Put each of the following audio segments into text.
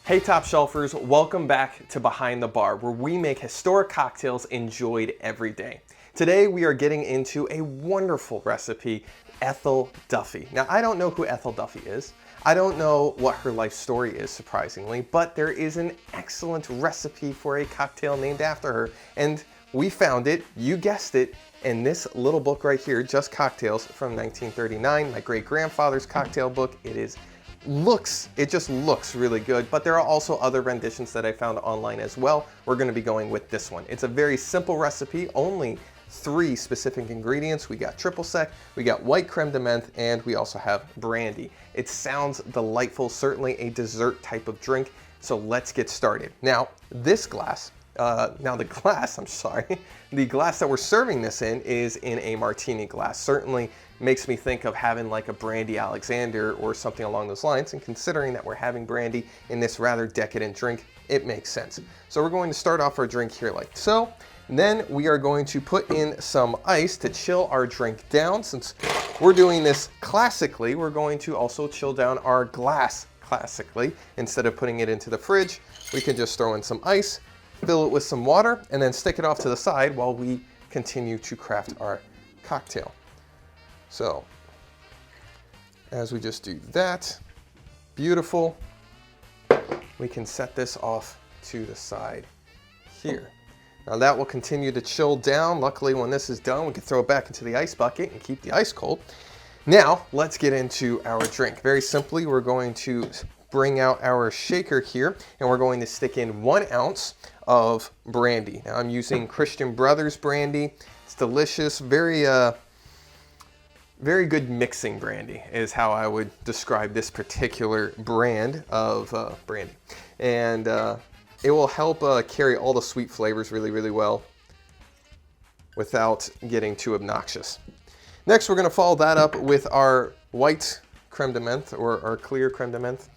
Hey Top Shelfers, welcome back to Behind the Bar, where we make historic cocktails enjoyed every day. Today we are getting into a wonderful recipe, Ethel Duffy. Now I don't know who Ethel Duffy is. I don't know what her life story is, surprisingly, but there is an excellent recipe for a cocktail named after her, and we found it, you guessed it, in this little book right here, Just Cocktails from 1939, my great-grandfather's cocktail book. It just looks really good, but there are also other renditions that I found online as well. We're going to be going with this one. It's a very simple recipe, only 3 specific ingredients. We got triple sec, we got white creme de menthe, and we also have brandy. It sounds delightful, certainly a dessert type of drink, so let's get started. Now, this glass, the glass that we're serving this in is in a martini glass. Certainly makes me think of having like a Brandy Alexander or something along those lines, and considering that we're having brandy in this rather decadent drink, it makes sense. So we're going to start off our drink here like so. Then we are going to put in some ice to chill our drink down. Since we're doing this classically, we're going to also chill down our glass classically. Instead of putting it into the fridge, we can just throw in some ice, fill it with some water, and then stick it off to the side while we continue to craft our cocktail. So, as we just do that, beautiful, we can set this off to the side here. Now that will continue to chill down. Luckily, when this is done, we can throw it back into the ice bucket and keep the ice cold. Now, let's get into our drink. Very simply, we're going to bring out our shaker here, and we're going to stick in 1 ounce of brandy. Now, I'm using Christian Brothers brandy. It's delicious, very good mixing brandy is how I would describe this particular brand of brandy. And it will help carry all the sweet flavors really, really well without getting too obnoxious. Next, we're going to follow that up with our white creme de menthe, or our clear creme de menthe.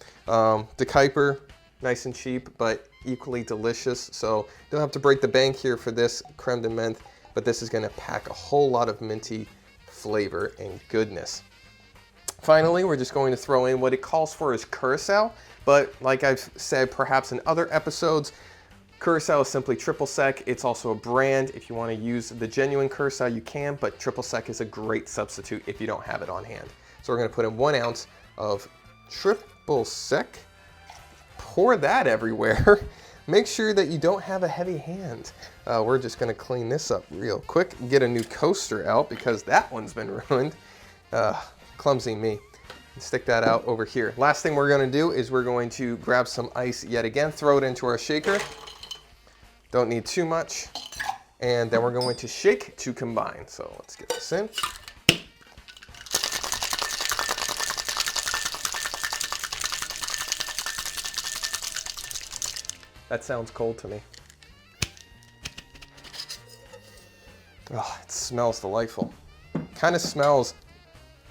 De Kuyper, nice and cheap, but equally delicious. So don't have to break the bank here for this creme de menthe, but this is going to pack a whole lot of minty flavor and goodness. Finally, we're just going to throw in what it calls for is curacao, but like I've said perhaps in other episodes, curacao is simply triple sec. It's also a brand. If you want to use the genuine curacao, you can, but triple sec is a great substitute if you don't have it on hand. So we're going to put in 1 ounce of triple sec. Pour that everywhere. Make sure that you don't have a heavy hand. We're just going to clean this up real quick. Get a new coaster out because that one's been ruined. Clumsy me. Stick that out over here. Last thing we're going to do is we're going to grab some ice yet again, throw it into our shaker. Don't need too much. And then we're going to shake to combine. So let's get this in. That sounds cold to me. Oh, it smells delightful. Kind of smells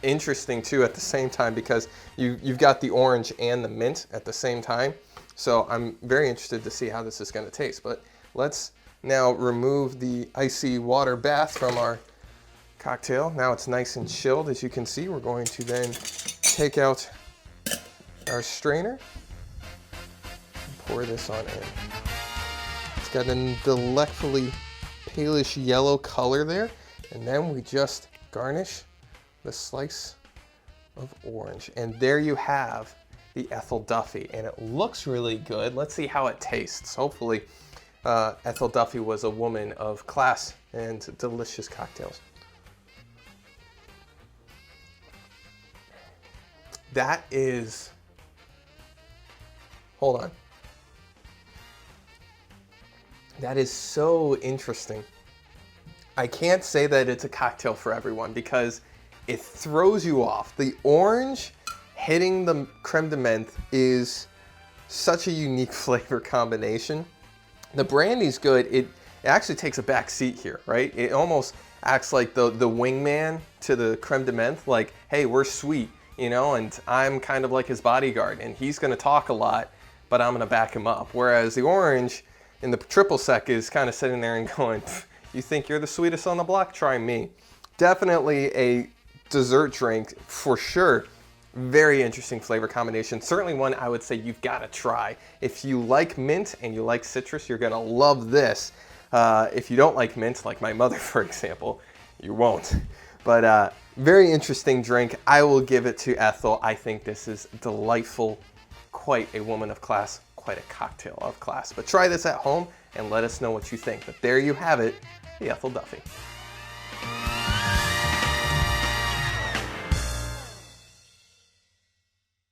interesting too at the same time because you've got the orange and the mint at the same time. So I'm very interested to see how this is going to taste. But let's now remove the icy water bath from our cocktail. Now it's nice and chilled, as you can see. We're going to then take out our strainer. Pour this on in. It's got a delightfully palish yellow color there, and then we just garnish the slice of orange, and there you have the Ethel Duffy, and it looks really good. Let's see how it tastes. Hopefully Ethel Duffy was a woman of class and delicious cocktails. That is, hold on. That is so interesting. I can't say that it's a cocktail for everyone because it throws you off. The orange hitting the creme de menthe is such a unique flavor combination. The brandy's good. It actually takes a back seat here, right? It almost acts like the wingman to the creme de menthe, like, hey, we're sweet, you know, and I'm kind of like his bodyguard, and he's gonna talk a lot, but I'm gonna back him up. Whereas the orange in the triple sec is kind of sitting there and going, you think you're the sweetest on the block? Try me. Definitely a dessert drink for sure. Very interesting flavor combination. Certainly one I would say you've got to try. If you like mint and you like citrus, you're gonna love this. If you don't like mint, like my mother, for example, you won't. But very interesting drink. I will give it to Ethel. I think this is delightful. Quite a woman of class, quite a cocktail of class. But try this at home and let us know what you think. But there you have it, the Ethel Duffy.